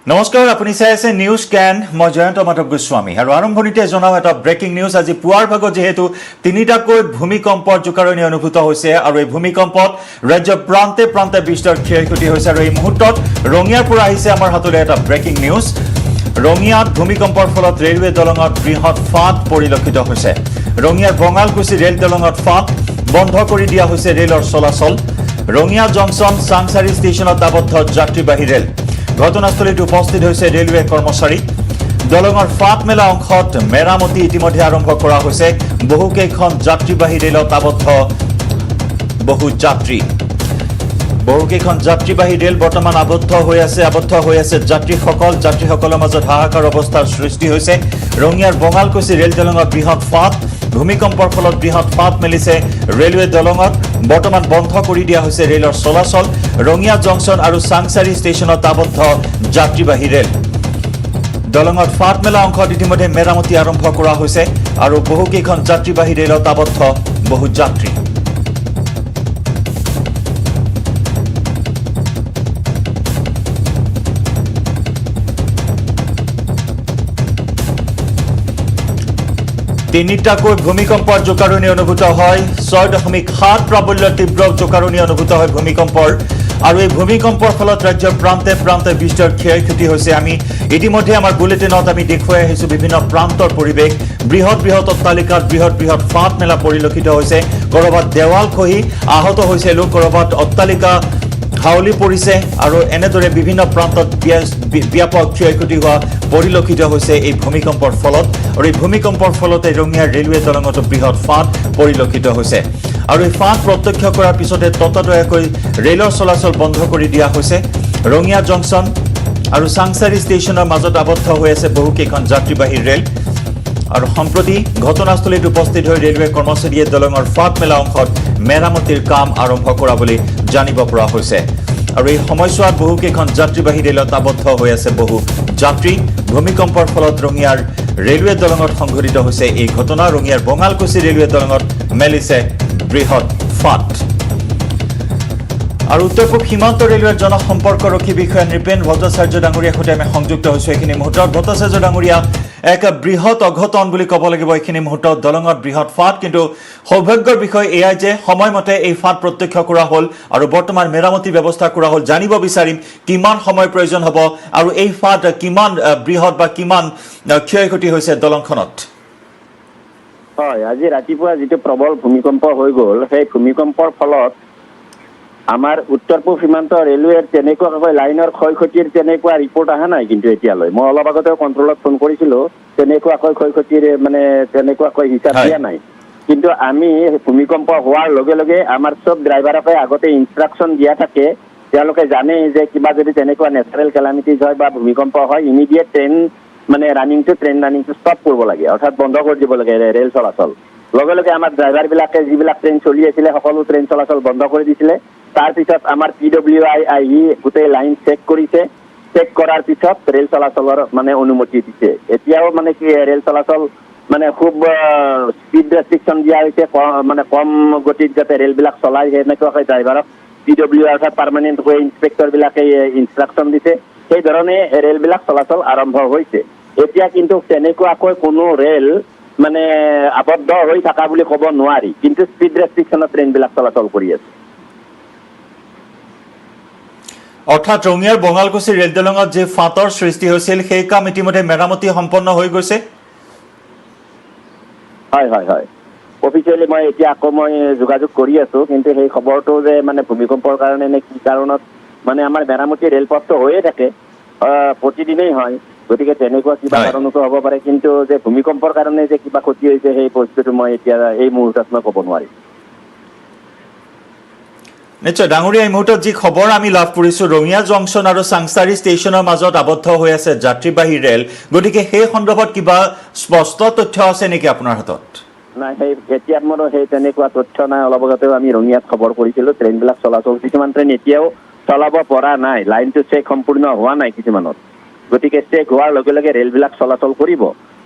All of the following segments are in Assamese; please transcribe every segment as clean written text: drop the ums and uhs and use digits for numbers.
নমস্কাৰ আপুনি চাই আছে নিউজ ক্যান মই জয়ন্ত মাধৱ গোস্বামী আৰু আৰম্ভণিতে জনাও এটা ব্ৰেকিং নিউজ আজি পুৱাৰ ভাগত যেহেতু তিনিটাকৈ ভূমিকম্পৰ জোকাৰণি অনুভূত হৈছে আৰু এই ভূমিকম্পত ৰাজ্যৰ প্ৰান্তে প্ৰান্তে বিস্তৰ ক্ষয়ক্ষতি হৈছে আৰু এই মুহূৰ্তত ৰঙিয়াৰ পৰা আহিছে আমাৰ হাতলৈ এটা ব্ৰেকিং নিউজ ৰঙিয়াত ভূমিকম্পৰ ফলত ৰেলৱে দলঙত বৃহৎ ফাট পৰিলক্ষিত হৈছে ৰঙিয়াৰ বঙালকুছি ৰেল দলঙত ফাট বন্ধ কৰি দিয়া হৈছে ৰেলৰ চলাচল ৰঙিয়া জংচন চাংচাৰী ষ্টেচনত আবদ্ধ যাত্ৰীবাহী ৰেল ঘটনাস্থলীত উপস্থিত হৈছে ৰেলৱে কৰ্মচাৰী দলঙৰ ফাট মেলা অংশত মেৰামতি ইতিমধ্যে আৰম্ভ কৰা হৈছে বহুকেইখন যাত্ৰীবাহী ৰেলত আবদ্ধ বহুকেইখন যাত্ৰীবাহী ৰেল বৰ্তমান আবদ্ধ হৈ আছে যাত্ৰীসকলৰ মাজত হাহাকাৰ অৱস্থাৰ সৃষ্টি হৈছে ৰঙিয়াৰ বঙালকুছি ৰেল দলঙত বৃহৎ ফাট ভূমিকম্পৰ ফলত বৃহৎ ফাট মেলিছে ৰেলৱে দলঙত বৰ্তমান বন্ধ কৰি দিয়া হৈছে ৰেলৰ চলাচল ৰঙিয়া জংচন আৰু চাংচাৰী ষ্টেচনত আবদ্ধ যাত্ৰীবাহী ৰেল দলঙত ফাট মেলা অংশত ইতিমধ্যে মেৰামতি আৰম্ভ কৰা হৈছে আৰু বহুকেইখন যাত্ৰীবাহী ৰেলত আবদ্ধ বহু যাত্ৰী তিনিটাকৈ ভূমিকম্পৰ জোকাৰণি অনুভূত হয় 6.7 প্ৰাবল্যৰ তীব্ৰ জোকাৰণি অনুভূত হয় ভূমিকম্পৰ আৰু এই ভূমিকম্পৰ ফলত ৰাজ্যৰ প্ৰান্তে প্ৰান্তে বিস্তৰ ক্ষয়ক্ষতি হৈছে আমি ইতিমধ্যে আমাৰ বুলেটিনত আমি দেখুৱাই আহিছো বিভিন্ন প্ৰান্তৰ পৰিৱেশ বৃহৎ অট্টালিকাত বৃহৎ ফাট মেলা পৰিলক্ষিত হৈছে কৰবাত দেৱাল খহি আহত হৈছে লোক কৰবাত অট্টালিকা হাউলি পৰিছে আৰু এনেদৰে বিভিন্ন প্ৰান্তত ব্যাপক ক্ষয়ক্ষতি হোৱা পৰিলক্ষিত হৈছে এই ভূমিকম্পৰ ফলত আৰু এই ভূমিকম্পৰ ফলতে ৰঙিয়াৰ ৰেলৱে দলঙত বৃহৎ ফাট পৰিলক্ষিত হৈছে আৰু এই ফাট প্ৰত্যক্ষ কৰাৰ পিছতে ততাতৈয়াকৈ ৰেলৰ চলাচল বন্ধ কৰি দিয়া হৈছে ৰঙিয়া জংচন আৰু চাংচাৰী ষ্টেচনৰ মাজত আবদ্ধ হৈ আছে বহুকেইখন যাত্ৰীবাহী ৰেল আৰু সম্প্ৰতি ঘটনাস্থলীত উপস্থিত হৈ ৰেলৱে কৰ্মচাৰীয়ে দলঙৰ ফাট মেলা অংশত মেৰামতিৰ কাম আৰম্ভ কৰা বুলি জানিব পৰা হৈছে আৰু এই সময়ছোৱাত বহুকেইখন যাত্ৰীবাহী ৰেলত আবদ্ধ হৈ আছে বহু যাত্ৰী ভূমিকম্পৰ ফলত ৰঙিয়াৰ ৰেলৱে দলঙত সংঘটিত হৈছে এই ঘটনা ৰঙিয়াৰ বঙালকুছি ৰেলৱে দলঙত মেলিছে বৃহৎ ফাট আৰু উত্তৰ পূব সীমান্ত ৰেলৱেৰ জনসম্পৰ্কৰক্ষী বিষয়া নৃপেন ভট্টাচাৰ্য ডাঙৰীয়াৰ সৈতে আমি সংযুক্ত হৈছোঁ এইখিনি মুহূৰ্তত ভট্টাচাৰ্য ডাঙৰীয়া এক বৃহৎ অঘটন বুলি ক'ব লাগিব এইখিনি মুহূৰ্তত দলঙত বৃহৎ ফাট কিন্তু সৌভাগ্যৰ বিষয় এয়াই যে সময়মতে এই ফাট প্ৰত্যক্ষ কৰা হ'ল আৰু বৰ্তমান মেৰামতি ব্যৱস্থা কৰা হ'ল জানিব বিচাৰিম কিমান সময় প্ৰয়োজন হ'ব আৰু এই ফাট কিমান বৃহৎ বা কিমান ক্ষয়ক্ষতি হৈছে দলংখনত হয় আজি ৰাতিপুৱা যেটো প্ৰবল ভূমিকম্প হৈ গ'ল সেই ভূমিকম্পৰ ফলত আমাৰ উত্তৰ পূব সীমান্ত ৰেলৱেৰ তেনেকুৱাকৈ লাইনৰ ক্ষয়ক্ষতিৰ তেনেকুৱা ৰিপৰ্ট অহা নাই কিন্তু এতিয়ালৈ মই অলপ আগতে কণ্ট্ৰলত ফোন কৰিছিলোঁ তেনেকুৱাকৈ ক্ষয়ক্ষতিৰ মানে তেনেকুৱাকৈ হিচাপ দিয়া নাই কিন্তু আমি ভূমিকম্প হোৱাৰ লগে লগে আমাৰ চব ড্ৰাইভাৰকে আগতে ইনষ্ট্ৰাকশ্যন দিয়া থাকে তেওঁলোকে জানে যে কিবা যদি তেনেকুৱা নেচাৰেল কেলামিটিজ হয় বা ভূমিকম্প হয় ইমিডিয়েট ট্ৰেইন ৰানিংটো ষ্টপ কৰিব লাগে অৰ্থাৎ বন্ধ কৰি দিব লাগে ৰেল চলাচল লগে লগে আমাৰ ড্ৰাইভাৰবিলাকে যিবিলাক ট্ৰেইন চলি আছিলে সকলো ট্ৰেইন চলাচল বন্ধ কৰি দিছিলে তাৰপিছত আমাৰ PWI আহি গোটেই লাইন চেক কৰিছে চেক কৰাৰ পিছত ৰেল চলাচলৰ মানে অনুমতি দিছে এতিয়াও মানে কি ৰেল চলাচল মানে খুব স্পীড ৰেষ্ট্ৰিকশ্যন দিয়া হৈছে মানে কম গতিত যাতে ৰেলবিলাক চলাই সেনেকুৱাকৈ ড্ৰাইভাৰক PWI অৰ্থাৎ পাৰ্মানেণ্ট ৱে ইনস্পেক্টৰবিলাকে ইনষ্ট্ৰাকশ্যন দিছে সেই ধৰণে ৰেলবিলাক চলাচল আৰম্ভ হৈছে এতিয়া কিন্তু তেনেকুৱাকৈ কোনো ৰেল মানে আবদ্ধ হৈ থকা বুলি ক'ব নোৱাৰি কিন্তু স্পীড ৰেষ্ট্ৰিকশ্যনত ট্ৰেইনবিলাক চলাচল কৰি আছে অৰ্থাৎ ৰঙিয়াৰ বঙালকুছি ৰেল দলঙত যে ফাটৰ সৃষ্টি হৈছিল সেই কাম ইতিমধ্যে মেৰামতি সম্পন্ন হৈ গৈছে হয় অফিচিয়েলি মই এতিয়া আকৌ মই যোগাযোগ কৰি আছোঁ কিন্তু সেই খবৰটো যে মানে ভূমিকম্পৰ কাৰণে নে কি কাৰণত মানে আমাৰ মেৰামতি ৰেলপথটো হৈয়ে থাকে প্ৰতিদিনেই হয় গতিকে তেনেকুৱা কিবা কাৰণতো হ'ব পাৰে কিন্তু যে ভূমিকম্পৰ কাৰণে যে কিবা ক্ষতি হৈছে সেই বস্তুটো মই এতিয়া এই মুহূৰ্তত মই ক'ব নোৱাৰিম নিশ্চয় ডাঙৰীয়া এই মুহূৰ্তত যি খবৰ আমি লাভ কৰিছোঁ ৰঙিয়া জংচন আৰু চাংচাৰী ষ্টেচনৰ মাজত আবদ্ধ হৈ আছে যাত্ৰীবাহী ৰেল গতিকে সেই সন্দৰ্ভত কিবা স্পষ্ট তথ্য আছে নেকি আপোনাৰ হাতত নাই সেই এতিয়া মোৰ সেই তেনেকুৱা তথ্য নাই অলপ আগতেও আমি ৰঙিয়াত খবৰ কৰিছিলোঁ ট্ৰেইনবিলাক চলাচল কিছুমান ট্ৰেইন এতিয়াও চলাব পৰা নাই লাইনটো চেক সম্পূৰ্ণ হোৱা নাই কিছুমানত গতিকে চেক হোৱাৰ লগে লগে ৰেলবিলাক চলাচল কৰিব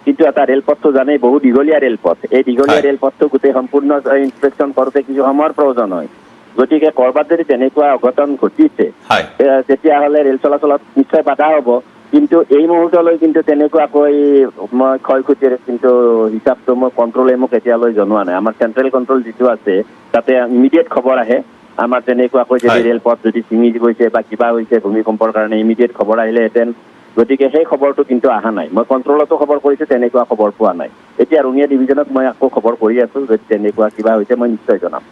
কিন্তু এটা ৰেলপথটো জানেই বহু দীঘলীয়া ৰেলপথ এই দীঘলীয়া ৰেলপথটো গোটেই সম্পূৰ্ণ ইনস্পেকশ্যন কৰোঁতে কিছু সময়ৰ প্ৰয়োজন হয় গতিকে কৰবাত যদি তেনেকুৱা অঘটন ঘটিছে তেতিয়াহ'লে ৰেল চলাচলত নিশ্চয় বাধা হ'ব কিন্তু এই মুহূৰ্তলৈ কিন্তু তেনেকুৱাকৈ মই ক্ষয়ক্ষতিৰ কিন্তু হিচাপটো মই কণ্ট্ৰলে মোক এতিয়ালৈ জনোৱা নাই আমাৰ চেণ্ট্ৰেল কণ্ট্ৰল যিটো আছে তাতে ইমিডিয়েট খবৰ আহে আমাৰ তেনেকুৱাকৈ যদি ৰেলপথ যদি ছিঙি গৈছে বা কিবা হৈছে ভূমিকম্পৰ কাৰণে ইমিডিয়েট খবৰ আহিলেহেঁতেন গতিকে সেই খবৰটো কিন্তু অহা নাই মই কণ্ট্ৰলতো খবৰ কৰিছোঁ তেনেকুৱা খবৰ পোৱা নাই এতিয়া ৰঙিয়া ডিভিজনত মই আকৌ খবৰ কৰি আছোঁ যদি তেনেকুৱা কিবা হৈছে মই নিশ্চয় জনাম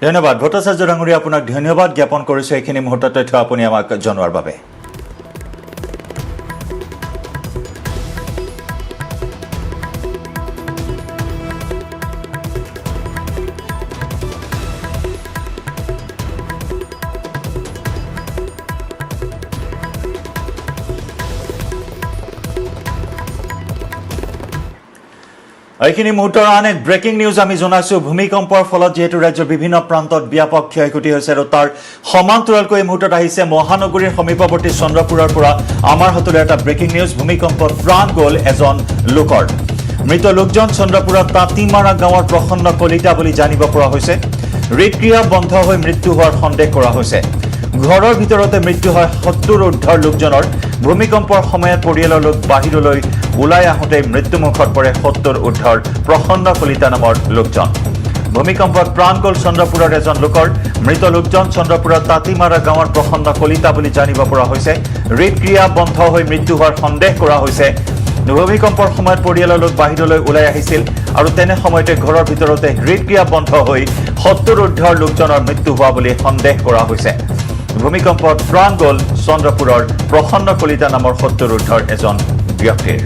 ধন্যবাদ ভট্টাচাৰ্য ডাঙৰীয়া আপোনাক ধন্যবাদ জ্ঞাপন কৰিছোঁ এইখিনি মুহূৰ্তত তথ্য আপুনি আমাক জনোৱাৰ বাবে এইখিনি মুহূৰ্তৰ আন এক ব্ৰেকিং নিউজ আমি জনাইছোঁ ভূমিকম্পৰ ফলত যিহেতু ৰাজ্যৰ বিভিন্ন প্ৰান্তত ব্যাপক ক্ষয়ক্ষতি হৈছে আৰু তাৰ সমান্তৰালকৈ এই মুহূৰ্তত আহিছে মহানগৰীৰ সমীপৱৰ্তী চন্দ্ৰপুৰৰ পৰা আমাৰ হাতলৈ এটা ব্ৰেকিং নিউজ ভূমিকম্পত প্ৰাণ গ'ল এজন লোকৰ মৃত লোকজন চন্দ্ৰপুৰৰ তাঁতিমাৰা গাঁৱৰ প্ৰসন্ন কলিতা বুলি জানিব পৰা হৈছে হৃদক্ৰিয়া বন্ধ হৈ মৃত্যু হোৱাৰ সন্দেহ কৰা হৈছে ঘৰৰ ভিতৰতে মৃত্যু হয় 70 ঊৰ্ধৰ লোকজনৰ ভূমিকম্পৰ সময়ত পৰিয়ালৰ লোক বাহিৰলৈ ওলাই আহোঁতে মৃত্যুমুখত পৰে 70 ঊৰ্ধৰ প্ৰসন্ন কলিতা নামৰ লোকজন ভূমিকম্পত প্ৰাণ গ'ল চন্দ্ৰপুৰৰ এজন লোকৰ মৃত লোকজন চন্দ্ৰপুৰৰ তাঁতিমাৰা গাঁৱৰ প্ৰসন্ন কলিতা বুলি জানিব পৰা হৈছে হৃদক্ৰিয়া বন্ধ হৈ মৃত্যু হোৱাৰ সন্দেহ কৰা হৈছে ভূমিকম্পৰ সময়ত পৰিয়ালৰ লোক বাহিৰলৈ ওলাই আহিছিল আৰু তেনে সময়তে ঘৰৰ ভিতৰতে হৃদক্ৰিয়া বন্ধ হৈ 70 ঊৰ্ধৰ লোকজনৰ মৃত্যু হোৱা বুলি সন্দেহ কৰা হৈছে ভূমিকম্পত প্ৰাণ গ'ল চন্দ্ৰপুৰৰ প্ৰসন্ন কলিতা নামৰ 70 ঊৰ্ধৰ এজন ব্যক্তিৰ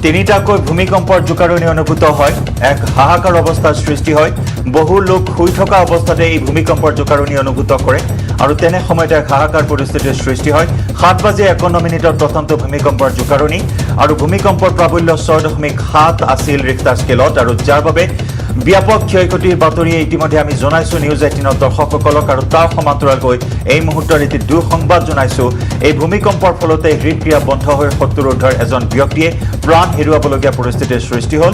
তিনিটাকৈ ভূমিকম্পৰ জোকাৰণি অনুভূত হয় এক হাহাকাৰ অৱস্থাৰ সৃষ্টি হয় বহু লোক শুই থকা অৱস্থাতে এই ভূমিকম্পৰ জোকাৰণি অনুভূত কৰে আৰু তেনে সময়তে এক হাহাকাৰ পৰিস্থিতিৰ সৃষ্টি হয় 7:51 প্ৰথমটো ভূমিকম্পৰ জোকাৰণি আৰু ভূমিকম্পৰ প্ৰাবল্য 6.7 আছিল ৰিক্টাৰ স্কেলত আৰু যাৰ বাবে ব্যাপক ক্ষয়ক্ষতিৰ বাতৰি ইতিমধ্যে আমি জনাইছোঁ নিউজ 18ৰ দৰ্শকসকলক আৰু তাৰ সমান্তৰালকৈ এই মুহূৰ্তৰ এটি দুঃসংবাদ জনাইছোঁ এই ভূমিকম্পৰ ফলতে হৃদক্ৰিয়া বন্ধ হৈ 70 ঊৰ্ধৰ এজন ব্যক্তিয়ে প্ৰাণ হেৰুৱাবলগীয়া পৰিস্থিতিৰ সৃষ্টি হ'ল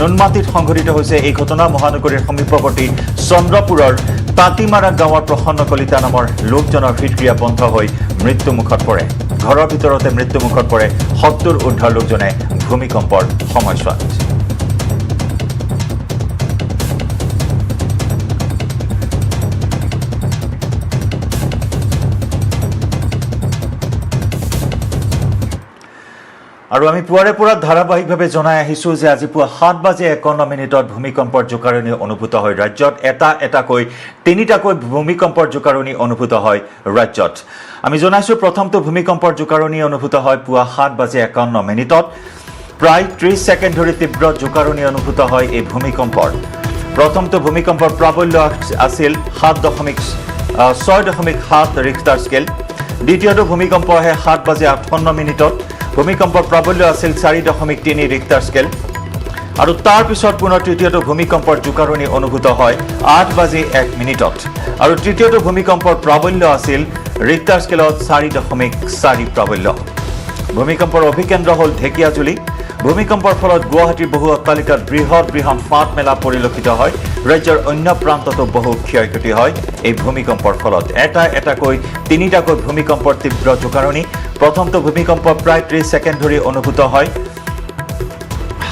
নুনমাটিত সংঘটিত হৈছে এই ঘটনা মহানগৰীৰ সমীপৱৰ্তী চন্দ্ৰপুৰৰ তাঁতিমাৰা গাঁৱৰ প্ৰসন্ন কলিতা নামৰ লোকজনৰ হৃদক্ৰিয়া বন্ধ হৈ মৃত্যুমুখত পৰে ঘৰৰ ভিতৰতে মৃত্যুমুখত পৰে 70 ঊৰ্ধৰ লোকজনে ভূমিকম্পৰ সময়ছোৱাত আৰু আমি পুৱাৰে পৰা ধাৰাবাহিকভাৱে জনাই আহিছোঁ যে আজি পুৱা 7:51 ভূমিকম্পৰ জোকাৰণি অনুভূত হয় ৰাজ্যত এটাকৈ তিনিটাকৈ ভূমিকম্পৰ জোকাৰণি অনুভূত হয় ৰাজ্যত আমি জনাইছোঁ প্ৰথমটো ভূমিকম্পৰ জোকাৰণি অনুভূত হয় পুৱা 7:51 প্ৰায় 30 ছেকেণ্ড ধৰি তীব্ৰ জোকাৰণি অনুভূত হয় এই ভূমিকম্পৰ প্ৰথমটো ভূমিকম্পৰ প্ৰাবল্য আছিল 6.7 ৰিক্টাৰ স্কেল দ্বিতীয়টো ভূমিকম্প আহে 7:58 ভূমিকম্পৰ প্ৰাবল্য আছিল 4.3 ৰিক্টাৰ স্কেল আৰু তাৰ পিছত পুনৰ তৃতীয়টো ভূমিকম্পৰ জোকাৰণি অনুভূত হয় 8:01 আৰু তৃতীয়টো ভূমিকম্পৰ প্ৰাবল্য আছিল ৰিক্টাৰ স্কেলত 4.4 প্ৰাবল্য ভূমিকম্পৰ অভিকেন্দ্ৰ হ'ল ঢেকিয়াজুলি ভূমিকম্পৰ ফলত গুৱাহাটীৰ বহু অট্টালিকাত বৃহৎ ফাঁট মেলা পৰিলক্ষিত হয় ৰাজ্যৰ অন্য প্ৰান্ততো বহু ক্ষয়ক্ষতি হয় এই ভূমিকম্পৰ ফলত এটাকৈ তিনিটাকৈ ভূমিকম্পৰ তীব্ৰ জোকাৰণি প্ৰথমটো ভূমিকম্প প্ৰায় 30 ছেকেণ্ড ধৰি অনুভূত হয়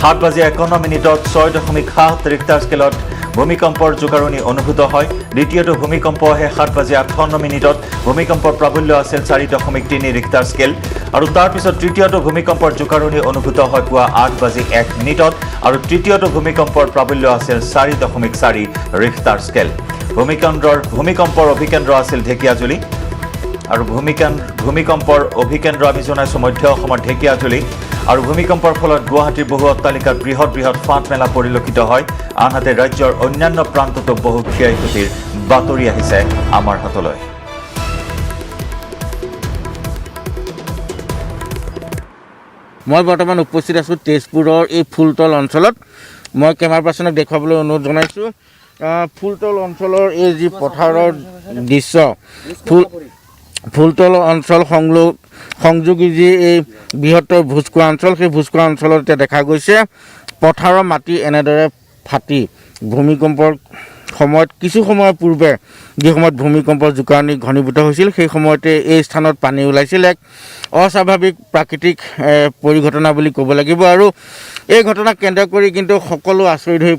7:51 6.7 ৰিক্টাৰ স্কেলত ভূমিকম্পৰ জোকাৰণি অনুভূত হয় দ্বিতীয়টো ভূমিকম্প আহে 7:58 ভূমিকম্পৰ প্ৰাবল্য আছিল 4.3 ৰিক্টাৰ স্কেল আৰু তাৰ পিছত তৃতীয়টো ভূমিকম্পৰ জোকাৰণি অনুভূত হয় পুৱা 8:01 আৰু তৃতীয়টো ভূমিকম্পৰ প্ৰাবল্য আছিল 4.4 ৰিক্টাৰ স্কেল ভূমিকম্পৰ অভিকেন্দ্ৰ আছিল ঢেকিয়াজুলি আৰু ভূমিকম্পৰ অভিকেন্দ্ৰ আমি জনাইছোঁ মধ্য অসমৰ ঢেকিয়াজুলি আৰু ভূমিকম্পৰ ফলত গুৱাহাটীৰ বহু অট্টালিকাত বৃহৎ ফাঁট মেলা পৰিলক্ষিত হয় আনহাতে ৰাজ্যৰ অন্যান্য প্ৰান্ততো বহু ক্ষয়ক্ষতিৰ বাতৰি আহিছে আমাৰ হাতলৈ মই বৰ্তমান উপস্থিত আছোঁ তেজপুৰৰ এই ফুলতল অঞ্চলত। মই কেমেৰা পাৰ্চনক দেখুৱাবলৈ অনুৰোধ জনাইছোঁ। ফুলতল অঞ্চলৰ এই যি পথাৰৰ দৃশ্য, ফুলতল অঞ্চল সংযোগী যি এই বৃহত্তৰ ভোজখোৱা অঞ্চল, সেই ভোজখোৱা অঞ্চলত এতিয়া দেখা গৈছে পথাৰৰ মাটি এনেদৰে ফাটি ভূমিকম্পৰ সময়ত কিছু সময়ৰ পূৰ্বে যি সময়ত ভূমিকম্পৰ জোকাৰণি ঘনীভূত হৈছিল সেই সময়তে এই স্থানত পানী ওলাইছিল। এক অস্বাভাৱিক প্ৰাকৃতিক পৰিঘটনা বুলি ক'ব লাগিব। আৰু এই ঘটনাক কেন্দ্ৰ কৰি কিন্তু সকলো আচৰিত হৈ